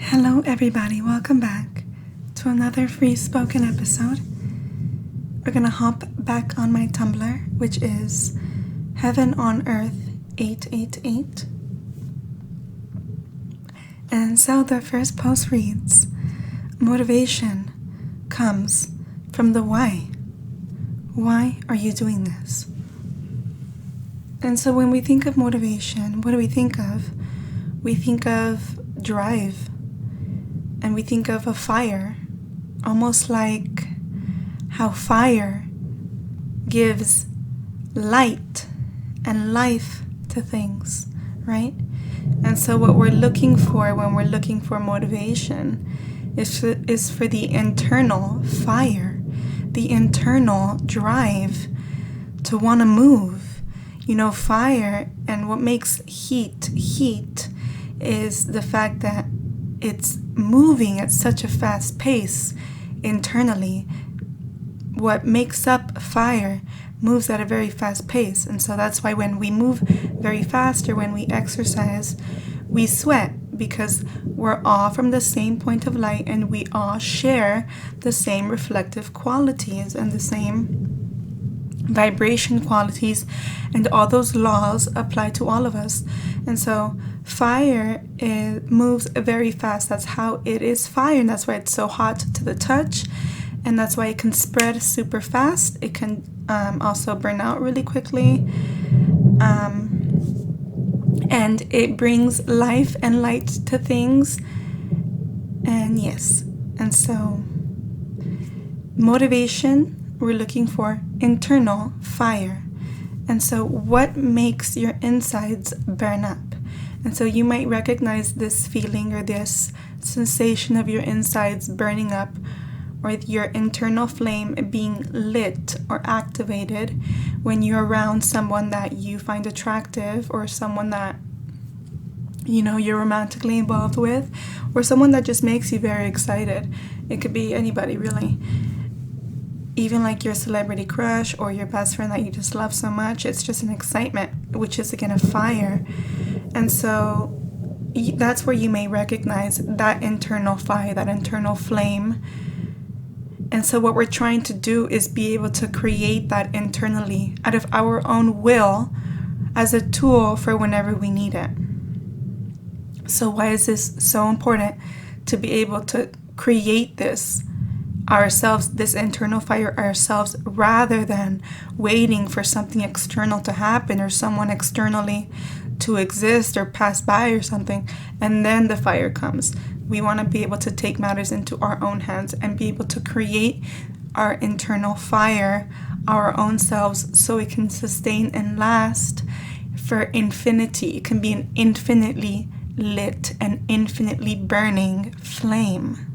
Hello everybody, welcome back to another free spoken episode. We're gonna hop back on my Tumblr, which is Heaven on Earth 888. And so the first post reads, motivation comes from the why. Why are you doing this? And so when we think of motivation, what do we think of? We think of drive. And we think of a fire, almost like how fire gives light and life to things, right? And so what we're looking for when we're looking for motivation is for the internal fire, the internal drive to want to move. You know, fire, and what makes heat is the fact that it's moving at such a fast pace internally. What makes up fire moves at a very fast pace. And so that's why when we move very fast or when we exercise, we sweat, because we're all from the same point of light and we all share the same reflective qualities and the same vibration qualities, and all those laws apply to all of us. And so fire moves very fast. That's how it is fire, and that's why it's so hot to the touch, and that's why it can spread super fast. It can also burn out really quickly, and it brings life and light to things. And yes, and so motivation, we're looking for internal fire. And so what makes your insides burn up? And so you might recognize this feeling or this sensation of your insides burning up, or your internal flame being lit or activated when you're around someone that you find attractive, or someone that you're romantically involved with, or someone that just makes you very excited. It could be anybody, really. Even like your celebrity crush or your best friend that you just love so much. It's just an excitement, which is again a fire. And so that's where you may recognize that internal fire, that internal flame. And so what we're trying to do is be able to create that internally out of our own will as a tool for whenever we need it. So why is this so important to be able to create this ourselves, this internal fire ourselves, rather than waiting for something external to happen or someone externally to exist or pass by or something, and then the fire comes? We want to be able to take matters into our own hands and be able to create our internal fire, our own selves, so it can sustain and last for infinity. It can be an infinitely lit and infinitely burning flame.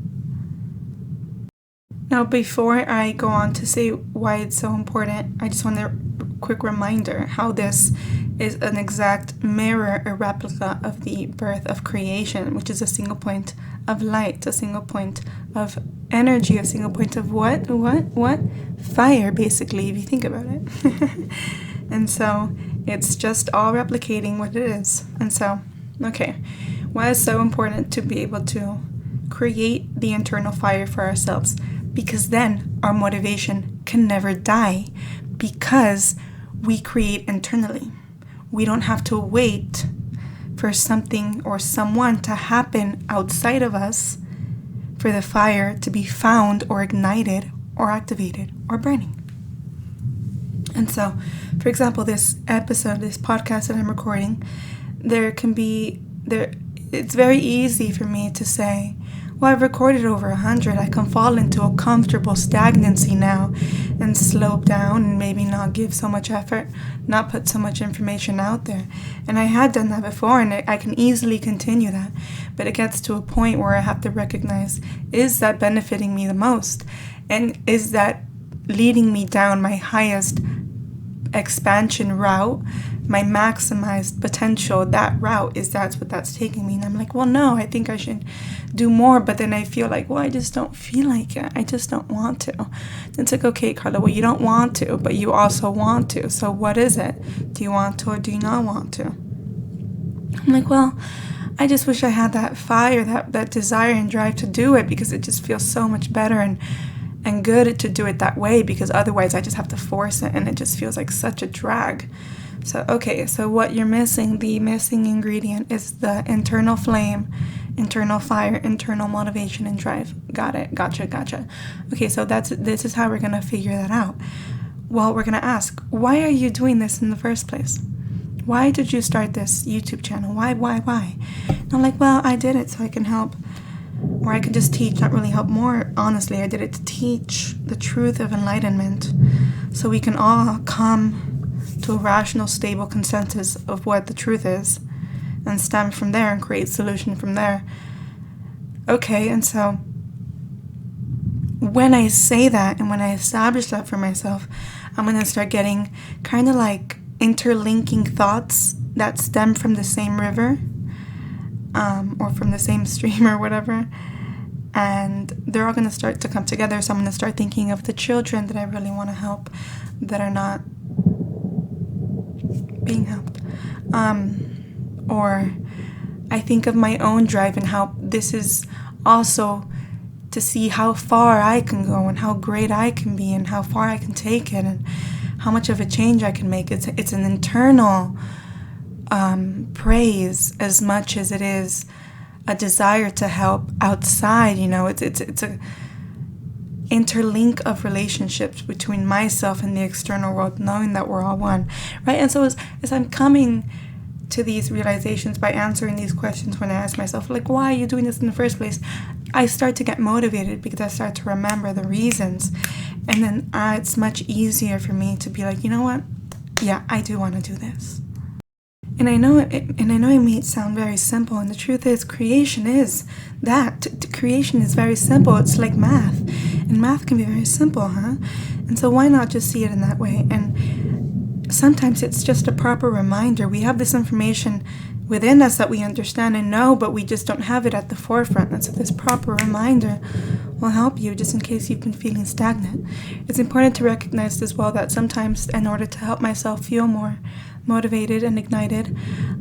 Now, before I go on to say why it's so important, I just want a quick reminder how this is an exact mirror, a replica of the birth of creation, which is a single point of light, a single point of energy, a single point of what? Fire, basically, if you think about it. And so it's just all replicating what it is. And so, okay, why is it so important to be able to create the internal fire for ourselves? Because then our motivation can never die, because we create internally. We don't have to wait for something or someone to happen outside of us for the fire to be found or ignited or activated or burning. And so, for example, this episode, this podcast that I'm recording, it's very easy for me to say, well, I've recorded over 100. I can fall into a comfortable stagnancy now and slow down and maybe not give so much effort, not put so much information out there. And I had done that before, and I can easily continue that. But it gets to a point where I have to recognize, is that benefiting me the most? And is that leading me down my highest expansion route, my maximized potential? That route, that's what that's taking me? And I'm like, well, no, I think I should do more. But then I feel like, well, I just don't feel like it. I just don't want to. And it's like, okay, Carla, well, you don't want to, but you also want to. So what is it? Do you want to or do you not want to? I'm like, well, I just wish I had that fire, that desire and drive to do it, because it just feels so much better and good to do it that way, because otherwise I just have to force it and it just feels like such a drag. So, okay, so what you're missing, the missing ingredient is the internal flame, internal fire, internal motivation and drive. Got it. Gotcha. Okay, so this is how we're going to figure that out. Well, we're going to ask, why are you doing this in the first place? Why did you start this YouTube channel? Why? And I'm like, well, I did it so I can help, or I could just teach, not really help more. Honestly, I did it to teach the truth of enlightenment so we can all come to a rational, stable consensus of what the truth is and stem from there and create solution from there. Okay, and so when I say that and when I establish that for myself, I'm going to start getting kind of like interlinking thoughts that stem from the same river, or from the same stream or whatever, and they're all going to start to come together. So I'm going to start thinking of the children that I really want to help that are not being helped, or I think of my own drive and how this is also to see how far I can go and how great I can be and how far I can take it and how much of a change I can make. It's an internal praise as much as it is a desire to help outside. It's a interlink of relationships between myself and the external world, knowing that we're all one, right? And so as I'm coming to these realizations by answering these questions, when I ask myself, like, why are you doing this in the first place? I start to get motivated because I start to remember the reasons. And then it's much easier for me to be like, you know what? Yeah, I do want to do this. And I know it may sound very simple, and the truth is creation is that. Creation is very simple. It's like math. And math can be very simple, huh? And so why not just see it in that way? And sometimes it's just a proper reminder. We have this information within us that we understand and know, but we just don't have it at the forefront. And so this proper reminder will help you just in case you've been feeling stagnant. It's important to recognize as well that sometimes in order to help myself feel more motivated and ignited,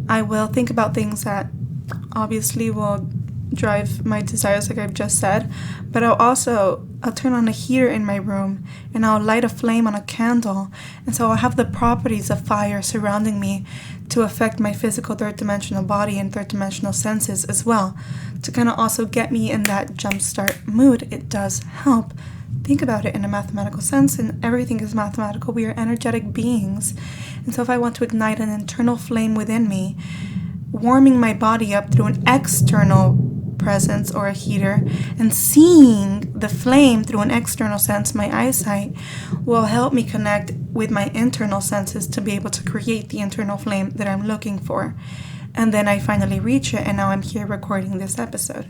I will think about things that obviously will drive my desires, like I've just said, but I'll turn on a heater in my room and I'll light a flame on a candle, and so I'll have the properties of fire surrounding me to affect my physical third dimensional body and third dimensional senses as well, to kind of also get me in that jumpstart mood. It does help. Think about it in a mathematical sense, and everything is mathematical. We are energetic beings, and so if I want to ignite an internal flame within me, warming my body up through an external presence or a heater, and seeing the flame through an external sense, my eyesight, will help me connect with my internal senses to be able to create the internal flame that I'm looking for. And then I finally reach it, and now I'm here recording this episode.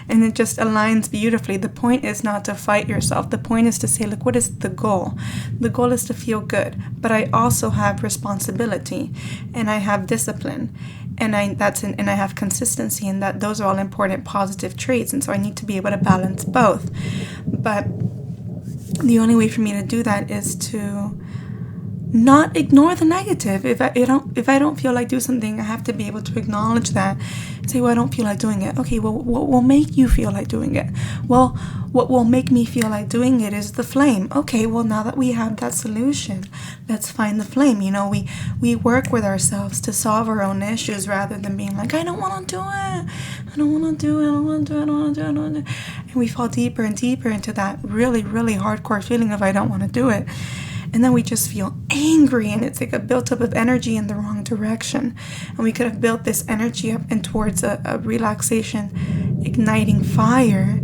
And it just aligns beautifully. The point is not to fight yourself. The point is to say, look, what is the goal? The goal is to feel good, but I also have responsibility, and I have discipline, and I have consistency, and that those are all important positive traits, and so I need to be able to balance both. But the only way for me to do that is to not ignore the negative. If I don't feel like doing something, I have to be able to acknowledge that and say, well, I don't feel like doing it. Okay, well, what will make you feel like doing it? Well, what will make me feel like doing it is the flame. Okay, well, now that we have that solution, let's find the flame. We work with ourselves to solve our own issues rather than being like, I don't want to do it. And we fall deeper and deeper into that really, really hardcore feeling of I don't want to do it. And then we just feel angry, and it's like a buildup of energy in the wrong direction. And we could have built this energy up and towards a relaxation, igniting fire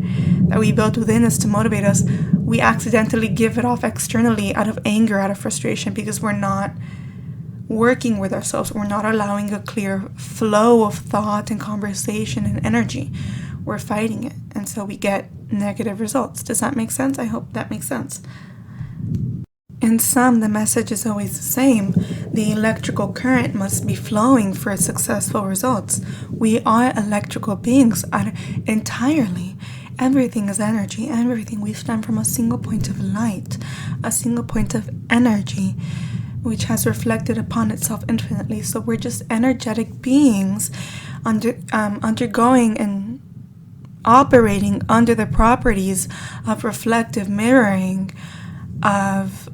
that we built within us to motivate us. We accidentally give it off externally out of anger, out of frustration, because we're not working with ourselves. We're not allowing a clear flow of thought and conversation and energy. We're fighting it. And so we get negative results. Does that make sense? I hope that makes sense. In sum, the message is always the same. The electrical current must be flowing for successful results. We are electrical beings entirely. Everything is energy. Everything. We stem from a single point of light, a single point of energy. which has reflected upon itself infinitely. So we're just energetic beings undergoing and operating under the properties of reflective mirroring, of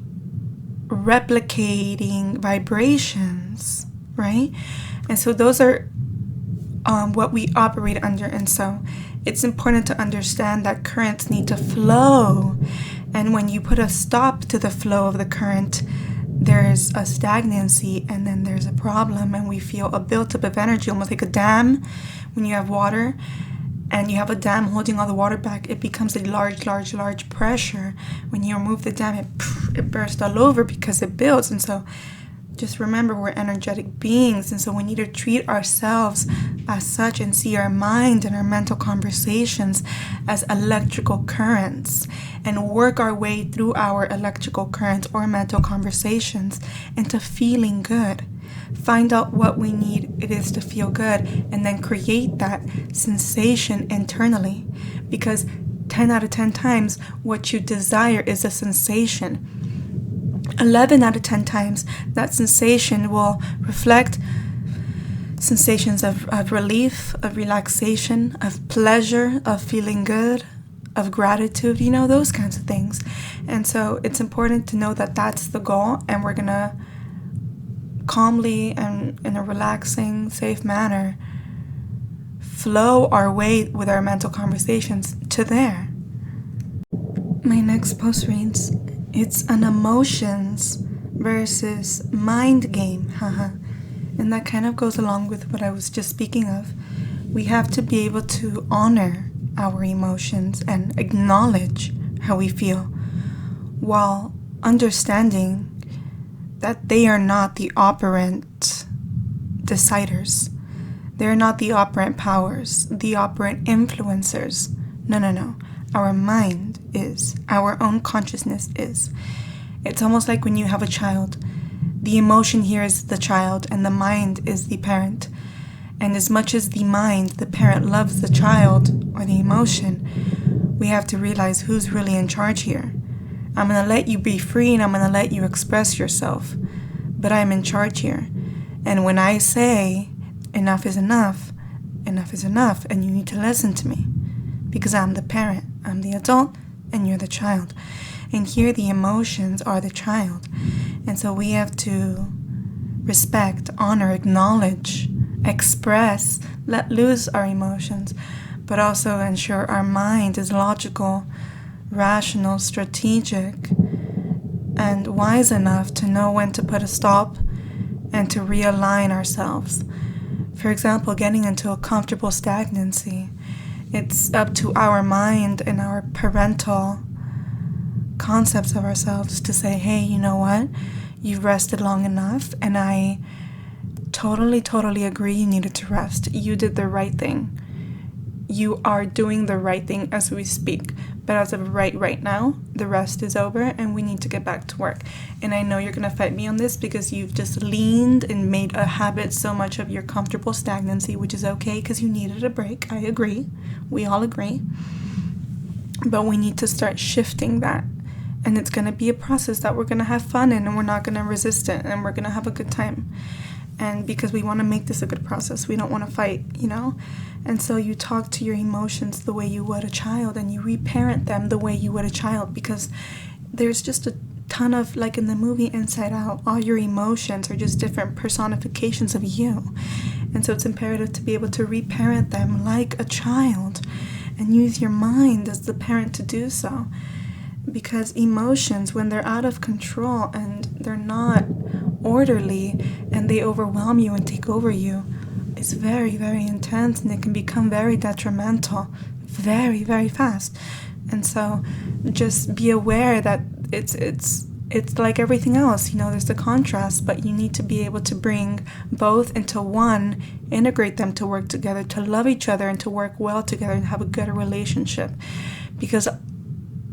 replicating vibrations, right? And so those are what we operate under. And so it's important to understand that currents need to flow. And when you put a stop to the flow of the current, there's a stagnancy, and then there's a problem, and we feel a buildup of energy, almost like a dam. When you have water and you have a dam holding all the water back, it becomes a large pressure. When you remove the dam, it bursts all over because it builds. And so just remember, we're energetic beings, and so we need to treat ourselves as such and see our mind and our mental conversations as electrical currents, and work our way through our electrical currents or mental conversations into feeling good. Find out what we need it is to feel good, and then create that sensation internally, because 10 out of 10 times what you desire is a sensation. 11 out of 10 times that sensation will reflect sensations of relief, of relaxation, of pleasure, of feeling good, of gratitude, those kinds of things. And so it's important to know that that's the goal, and we're gonna calmly and in a relaxing, safe manner flow our way with our mental conversations to there. My next post reads, it's an emotions versus mind game, and that kind of goes along with what I was just speaking of. We have to be able to honor our emotions and acknowledge how we feel, while understanding that they are not the operant deciders. They're not the operant powers, the operant influencers. No. Our mind is. Our own consciousness is. It's almost like when you have a child. The emotion here is the child, and the mind is the parent. And as much as the mind, the parent, loves the child or the emotion, we have to realize who's really in charge here. I'm going to let you be free, and I'm going to let you express yourself, but I'm in charge here. And when I say enough is enough, and you need to listen to me, because I'm the parent, I'm the adult, and you're the child. And here the emotions are the child. And so we have to respect, honor, acknowledge, express, let loose our emotions, but also ensure our mind is logical, rational, strategic, and wise enough to know when to put a stop and to realign ourselves. For example, getting into a comfortable stagnancy. It's up to our mind and our parental concepts of ourselves to say, hey, you know what? You've rested long enough, and I totally agree you needed to rest. You did the right thing. You are doing the right thing as we speak. But as of right now, the rest is over, and we need to get back to work. And I know you're going to fight me on this because you've just leaned and made a habit so much of your comfortable stagnancy, which is okay because you needed a break. I agree. We all agree. But we need to start shifting that. And it's going to be a process that we're going to have fun in, and we're not going to resist it, and we're going to have a good time. And because we want to make this a good process, we don't want to fight, And so you talk to your emotions the way you would a child, and you reparent them the way you would a child, because there's just a ton of, like in the movie Inside Out, all your emotions are just different personifications of you. And so it's imperative to be able to reparent them like a child and use your mind as the parent to do so. Because emotions, when they're out of control and they're not orderly and they overwhelm you and take over you, it's very intense, and it can become very detrimental very fast. And so just be aware that it's like everything else, there's the contrast, but you need to be able to bring both into one, integrate them to work together, to love each other, and to work well together and have a good relationship, because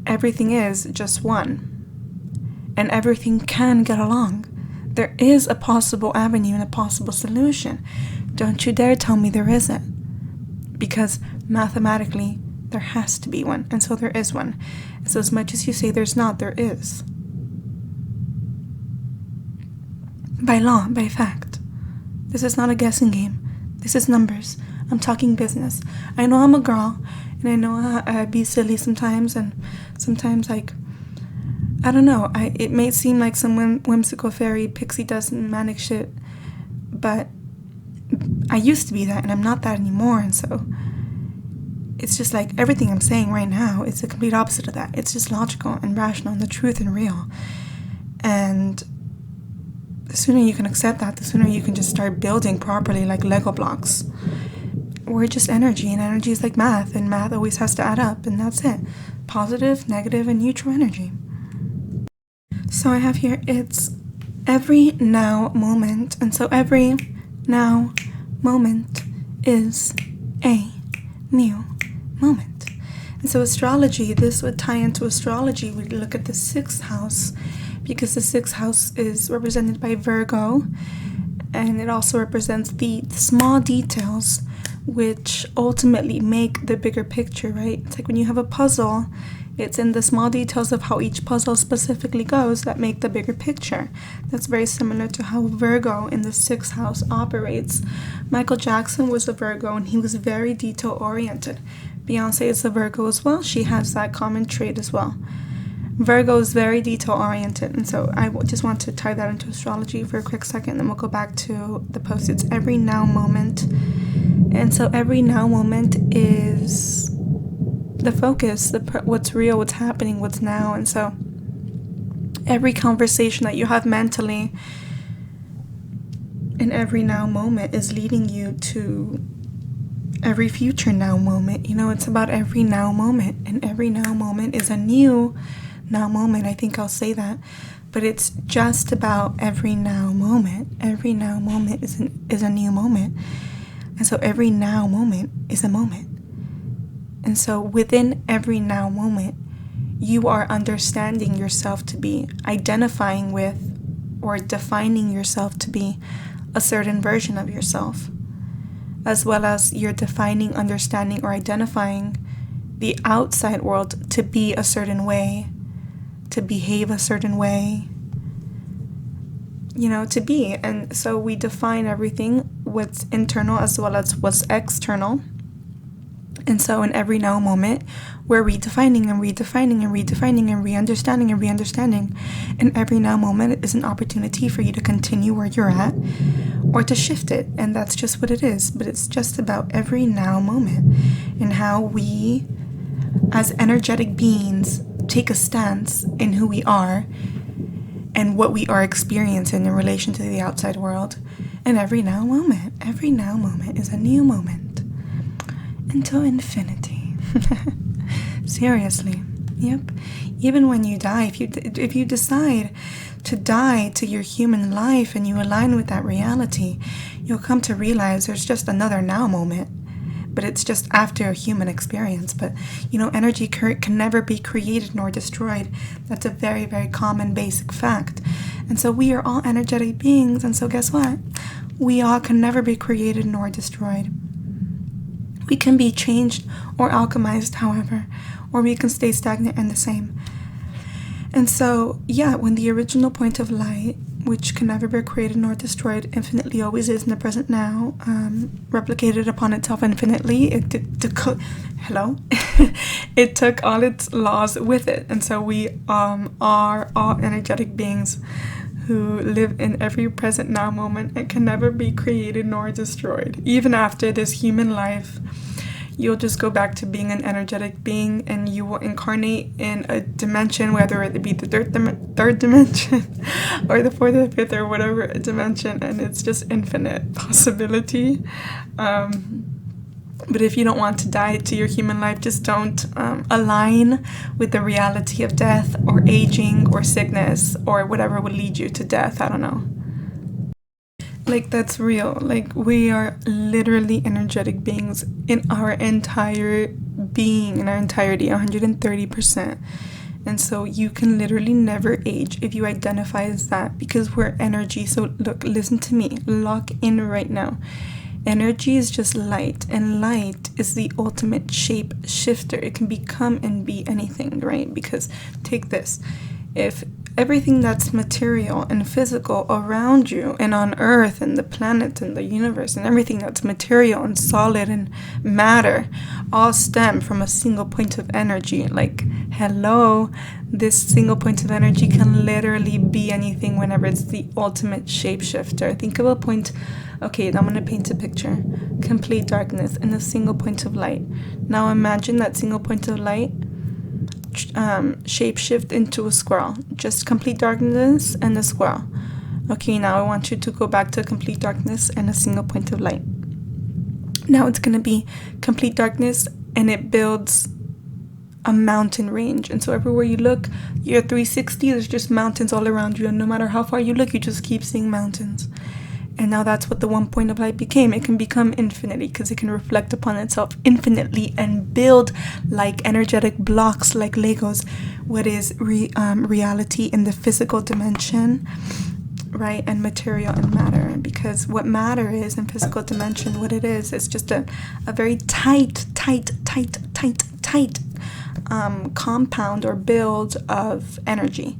everything is just one, and everything can get along. There is a possible avenue and a possible solution. Don't you dare tell me there isn't, because mathematically there has to be one, and so there is one. And so as much as you say there's not, there is. by law, by fact. This is not a guessing game. This is numbers. I'm talking business. I know I'm a girl, and I know I be silly sometimes, and sometimes, like, I don't know, it may seem like some whimsical fairy pixie dust and manic shit, but I used to be that, and I'm not that anymore, and so it's just like everything I'm saying right now is the complete opposite of that. It's just logical and rational and the truth and real. And the sooner you can accept that, the sooner you can just start building properly, like Lego blocks. We're just energy, and energy is like math, and math always has to add up, and that's it. Positive, negative, and neutral energy. So I have here, it's every now moment, and so every now moment is a new moment. And so astrology, this would tie into astrology. We'd look at the 6th house, because the 6th house is represented by Virgo, and it also represents the small details which ultimately make the bigger picture, right? It's like when you have a puzzle, it's in the small details of how each puzzle specifically goes that make the bigger picture. That's very similar to how Virgo in the 6th house operates. Michael Jackson was a Virgo, and he was very detail oriented. Beyonce is a Virgo as well. She has that common trait as well. Virgo is very detail oriented, and so I just want to tie that into astrology for a quick second, then we'll go back to the post. It's every now moment. And so every now moment is the focus, what's real, what's happening, what's now. And so every conversation that you have mentally in every now moment is leading you to every future now moment. You know, it's about every now moment, and every now moment is a new now moment. I think I'll say that, but it's just about every now moment. Every now moment is a new moment, and so every now moment is a moment. And so within every now moment, you are understanding yourself to be, identifying with, or defining yourself to be a certain version of yourself, as well as you're defining, understanding, or identifying the outside world to be a certain way, to behave a certain way, you know, to be. And so we define everything, what's internal as well as what's external. And so in every now moment, we're redefining and redefining and redefining and re-understanding and re-understanding. And every now moment is an opportunity for you to continue where you're at or to shift it. And that's just what it is. But it's just about every now moment and how we, as energetic beings, take a stance in who we are and what we are experiencing in relation to the outside world. And every now moment is a new moment. Until infinity. Seriously. Yep. Even when you die, if you decide to die to your human life and you align with that reality, you'll come to realize there's just another now moment, but it's just after a human experience. But you know, energy can never be created nor destroyed. That's a very, very common basic fact. And so we are all energetic beings, and so guess what? We all can never be created nor destroyed. We can be changed or alchemized, however, or we can stay stagnant and the same. And so, yeah, when the original point of light, which can never be created nor destroyed, infinitely always is in the present now, replicated upon itself infinitely, it took all its laws with it. And so we are all energetic beings who live in every present now moment and can never be created nor destroyed. Even after this human life, you'll just go back to being an energetic being, and you will incarnate in a dimension, whether it be the third dimension or the fourth or fifth or whatever dimension, and it's just infinite possibility. But if you don't want to die to your human life, just don't align with the reality of death or aging or sickness or whatever would lead you to death. I don't know. Like, that's real. Like, we are literally energetic beings in our entire being, in our entirety, 130%. And so you can literally never age if you identify as that, because we're energy. So look, listen to me. Lock in right now. Energy is just light, and light is the ultimate shape shifter. It can become and be anything, right? Because take this. If everything that's material and physical around you and on Earth and the planets and the universe and everything that's material and solid and matter all stem from a single point of energy. Like, hello, this single point of energy can literally be anything whenever it's the ultimate shapeshifter. Think of a point. Okay, I'm going to paint a picture. Complete darkness and a single point of light. Now imagine that single point of light shapeshift into a squirrel. Just complete darkness and a squirrel. Okay, now I want you to go back to complete darkness and a single point of light. Now it's going to be complete darkness and it builds a mountain range. And so everywhere you look, you're 360, there's just mountains all around you. And no matter how far you look, you just keep seeing mountains. And now that's what the one point of light became. It can become infinity because it can reflect upon itself infinitely and build like energetic blocks, like Legos, what is reality in the physical dimension, right? And material and matter. Because what matter is in physical dimension, what it is just a very tight compound or build of energy.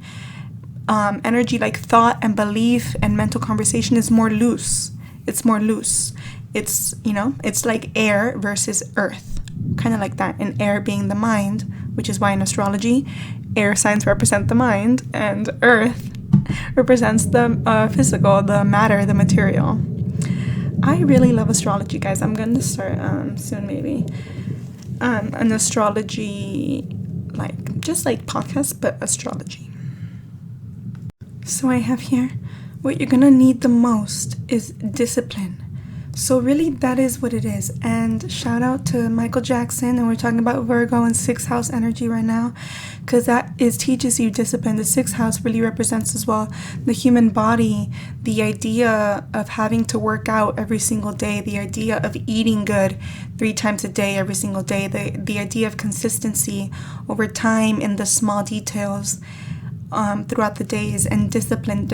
Energy like thought and belief and mental conversation is more loose. It's more loose. It's, it's like air versus earth. Kind of like that. And air being the mind, which is why in astrology, air signs represent the mind and earth represents the physical, the matter, the material. I really love astrology, guys. I'm going to start soon, maybe. An astrology, just like podcast, but astrology. So I have here, what you're going to need the most is discipline. So really that is what it is. And shout out to Michael Jackson, and we're talking about Virgo and 6th house energy right now, because teaches you discipline. The 6th house really represents as well the human body, the idea of having to work out every single day, the idea of eating good 3 times a day every single day, the idea of consistency over time in the small details throughout the days, and discipline,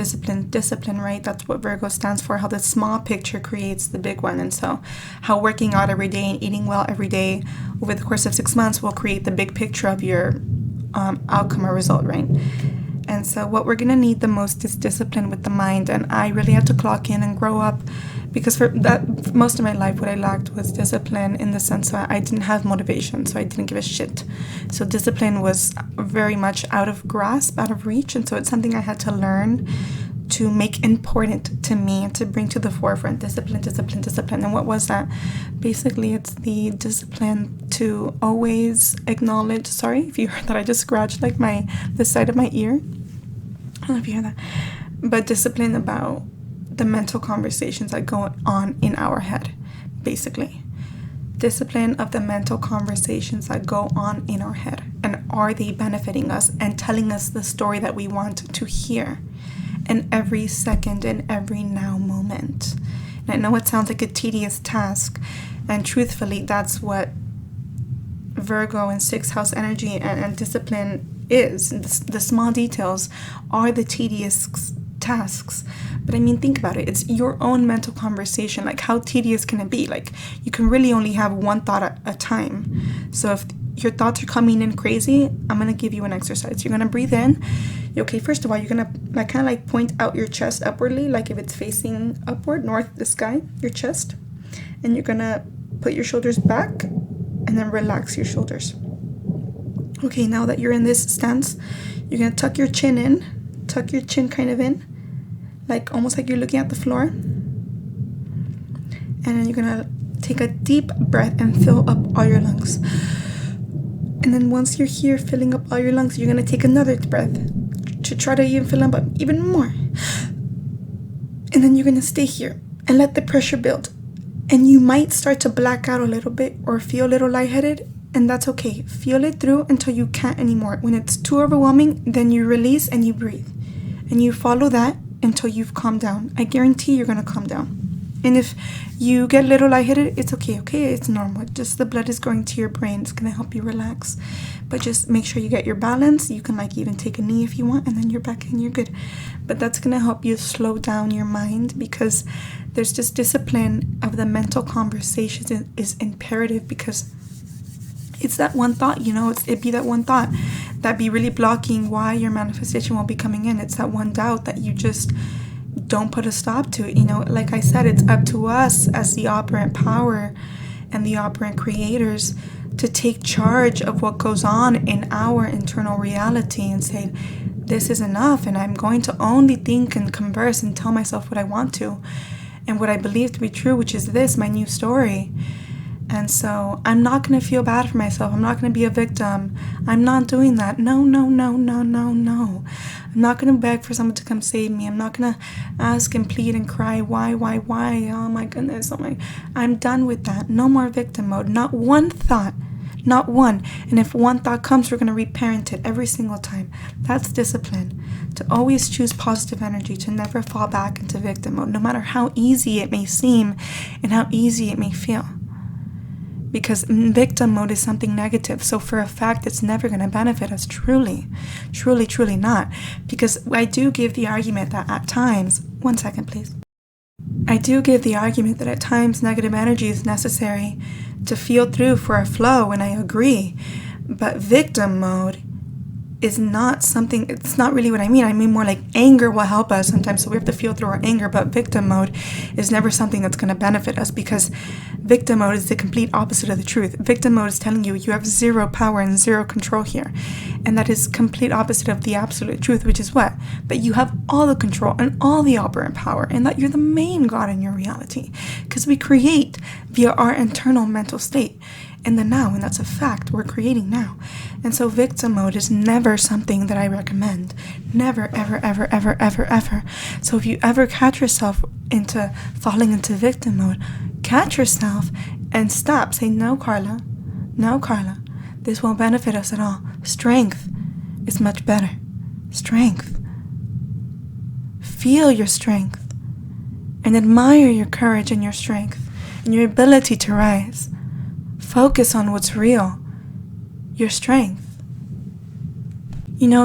right? That's what Virgo stands for, how the small picture creates the big one. And so how working out every day and eating well every day over the course of 6 months will create the big picture of your outcome or result, right? And so what we're going to need the most is discipline with the mind. And I really had to clock in and grow up, because for that most of my life what I lacked was discipline, in the sense that I didn't have motivation, so I didn't give a shit. So discipline was very much out of grasp, out of reach, and so it's something I had to learn to make important to me and to bring to the forefront. Discipline. And what was that? Basically, it's the discipline to always acknowledge, sorry if you heard that, I just scratched like the side of my ear. I don't know if you hear that. But discipline about the mental conversations that go on in our head, basically. Discipline of the mental conversations that go on in our head. And are they benefiting us and telling us the story that we want to hear in every second and every now moment? And I know it sounds like a tedious task, and truthfully, that's what Virgo and 6th house energy and discipline is. The small details are the tedious tasks. But I mean, think about it. It's your own mental conversation. Like, how tedious can it be? Like, you can really only have one thought at a time. So if your thoughts are coming in crazy, I'm going to give you an exercise. You're going to breathe in. Okay, first of all, you're going to kind of point out your chest upwardly, like if it's facing upward, north, the sky, your chest. And you're going to put your shoulders back and then relax your shoulders. Okay, now that you're in this stance, you're going to tuck your chin in. Tuck your chin kind of in, like almost like you're looking at the floor. And then you're going to take a deep breath and fill up all your lungs. And then once you're here filling up all your lungs, you're going to take another breath to try to even fill up even more. And then you're going to stay here and let the pressure build. And you might start to black out a little bit or feel a little lightheaded, and that's okay. Feel it through until you can't anymore. When it's too overwhelming, then you release and you breathe. And you follow that until you've calmed down. I guarantee you're going to calm down. And if you get a little lightheaded, it's okay, it's normal. Just the blood is going to your brain. It's going to help you relax. But just make sure you get your balance. You can even take a knee if you want, and then you're back and you're good. But that's going to help you slow down your mind, because there's just discipline of the mental conversations is imperative, because it's that one thought, it'd be that one thought that be really blocking why your manifestation won't be coming in. It's that one doubt that you just don't put a stop to. Like I said, it's up to us as the operant power and the operant creators to take charge of what goes on in our internal reality and say, this is enough, and I'm going to only think and converse and tell myself what I want to and what I believe to be true, which is this, my new story. And so I'm not going to feel bad for myself. I'm not going to be a victim. I'm not doing that. No. I'm not going to beg for someone to come save me. I'm not going to ask and plead and cry, why? Oh my goodness. I'm done with that. No more victim mode. Not one thought. Not one. And if one thought comes, we're going to reparent it every single time. That's discipline. To always choose positive energy, to never fall back into victim mode, no matter how easy it may seem and how easy it may feel. Because victim mode is something negative. So for a fact, it's never going to benefit us truly not. Because I do give the argument that at times, 1 second please. I do give the argument that at times negative energy is necessary to feel through for a flow, and I agree. But victim mode is not something, it's not really what I mean. I mean more like anger will help us sometimes, so we have to feel through our anger, but victim mode is never something that's going to benefit us, because victim mode is the complete opposite of the truth. Victim mode is telling you have zero power and zero control here, and that is complete opposite of the absolute truth, which is what? That you have all the control and all the operant power, and that you're the main God in your reality, because we create via our internal mental state in the now, and that's a fact. We're creating now. And so victim mode is never something that I recommend. Never, ever. So if you ever catch yourself into falling into victim mode, catch yourself and stop. Say, no, Carla, this won't benefit us at all. Strength is much better. Strength. Feel your strength and admire your courage and your strength and your ability to rise. Focus on what's real, your strength.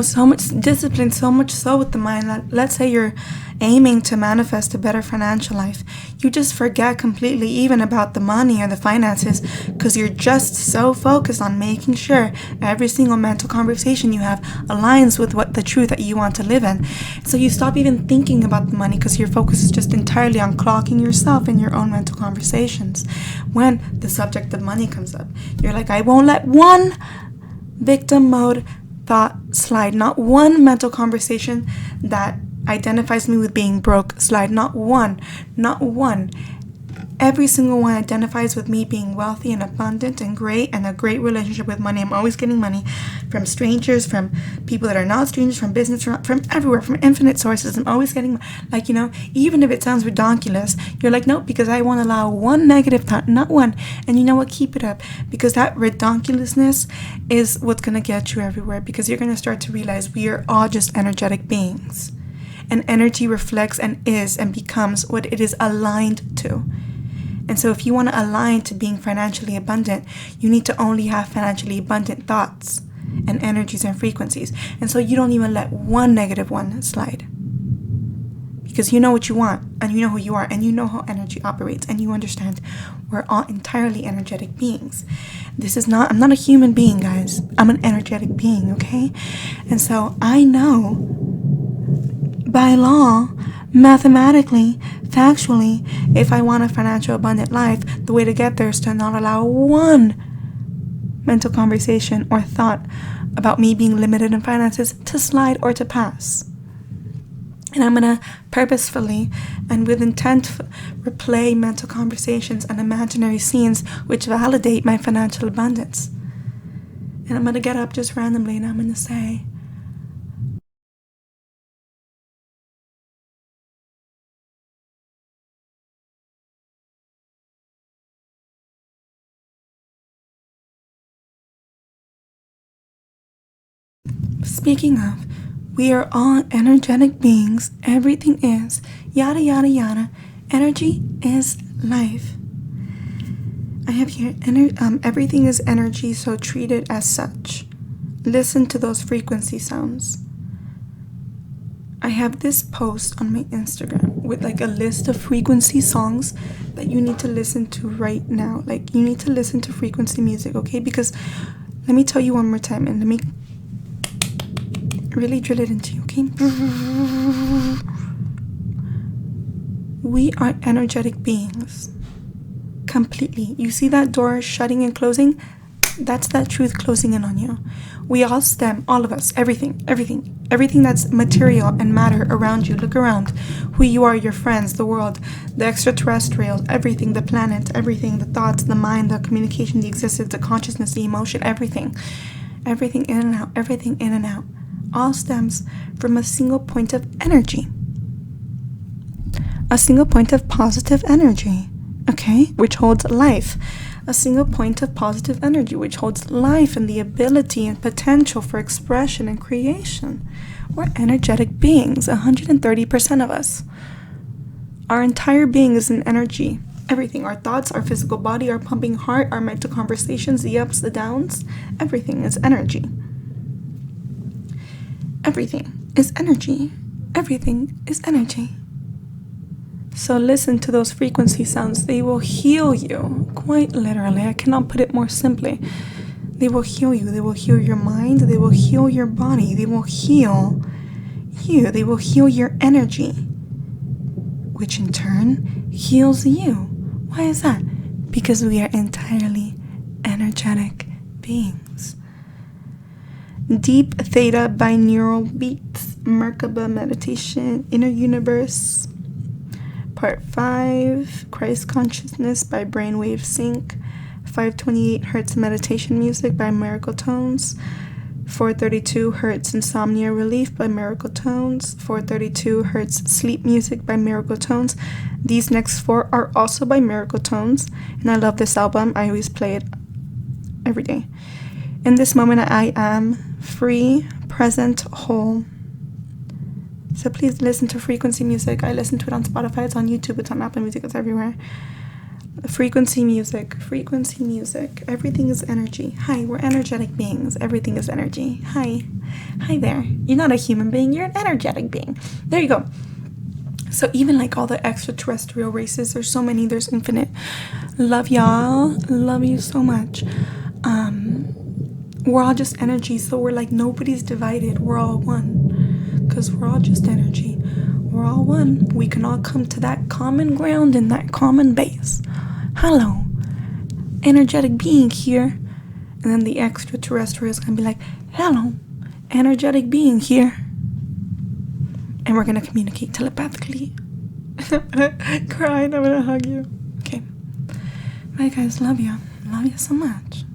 So much discipline, so much so with the mind that, let's say you're aiming to manifest a better financial life, you just forget completely even about the money or the finances, because you're just so focused on making sure every single mental conversation you have aligns with what the truth that you want to live in. So you stop even thinking about the money, because your focus is just entirely on clocking yourself in your own mental conversations. When the subject of money comes up, you're like, I won't let one victim mode thought slide, not one mental conversation that identifies me with being broke slide, not one. Every single one identifies with me being wealthy and abundant and great, and a great relationship with money. I'm always getting money from strangers, from people that are not strangers, from business, from everywhere, from infinite sources. I'm always getting, even if it sounds redonkulous, you're like, no, because I won't allow one negative thought, not one. And you know what? Keep it up, because that redonkulousness is what's going to get you everywhere, because you're going to start to realize we are all just energetic beings. And energy reflects and is and becomes what it is aligned to. And so if you want to align to being financially abundant, you need to only have financially abundant thoughts and energies and frequencies. And so you don't even let one negative one slide. Because you know what you want, and you know who you are, and you know how energy operates, and you understand we're all entirely energetic beings. I'm not a human being, guys. I'm an energetic being, okay? And so I know by law, mathematically, factually, if I want a financial abundant life, the way to get there is to not allow one mental conversation or thought about me being limited in finances to slide or to pass. And I'm going to purposefully and with intent replay mental conversations and imaginary scenes which validate my financial abundance. And I'm going to get up just randomly and I'm going to say, speaking of, we are all energetic beings. Everything is yada yada yada. Energy is life. I have here everything is energy, so treat it as such. Listen to those frequency sounds. I have this post on my Instagram with a list of frequency songs that you need to listen to right now. You need to listen to frequency music, okay? Because let me tell you one more time, and let me really drill it into you, okay? We are energetic beings. Completely. You see that door shutting and closing? That's that truth closing in on you. We all stem, all of us, everything that's material and matter around you. Look around. Who you are, your friends, the world, the extraterrestrials, everything, the planet, everything, the thoughts, the mind, the communication, the existence, the consciousness, the emotion, everything. Everything in and out, everything in and out. All stems from a single point of energy. A single point of positive energy, okay, which holds life. A single point of positive energy, which holds life and the ability and potential for expression and creation. We're energetic beings, 130% of us. Our entire being is an energy. Everything, our thoughts, our physical body, our pumping heart, our mental conversations, the ups, the downs, everything is energy. Everything is energy. Everything is energy. So listen to those frequency sounds. They will heal you, quite literally. I cannot put it more simply. They will heal you. They will heal your mind. They will heal your body. They will heal you. They will heal your energy, which in turn heals you. Why is that? Because we are entirely energetic beings. Deep Theta Binaural Beats, Merkaba Meditation, Inner Universe. Part 5, Christ Consciousness by Brainwave Sync, 528 Hertz Meditation Music by Miracle Tones, 432 Hertz Insomnia Relief by Miracle Tones, 432 Hertz Sleep Music by Miracle Tones. These next 4 are also by Miracle Tones, and I love this album. I always play it every day. In this moment, I am free, present, whole. So please listen to frequency music. I listen to it on Spotify, it's on YouTube, it's on Apple Music, it's everywhere. Frequency music. Everything is energy. Hi, we're energetic beings. Everything is energy. Hi there. You're not a human being, you're an energetic being. There you go. So even like all the extraterrestrial races, there's so many, there's infinite. Love y'all. Love you so much. We're all just energy, so we're like nobody's divided. We're all one. Because we're all just energy. We're all one. We can all come to that common ground and that common base. Hello, energetic being here. And then the extraterrestrial is going to be like, hello, energetic being here. And we're going to communicate telepathically. I'm going to cry and I'm going to hug you. Okay. Bye guys, love you. Love you so much.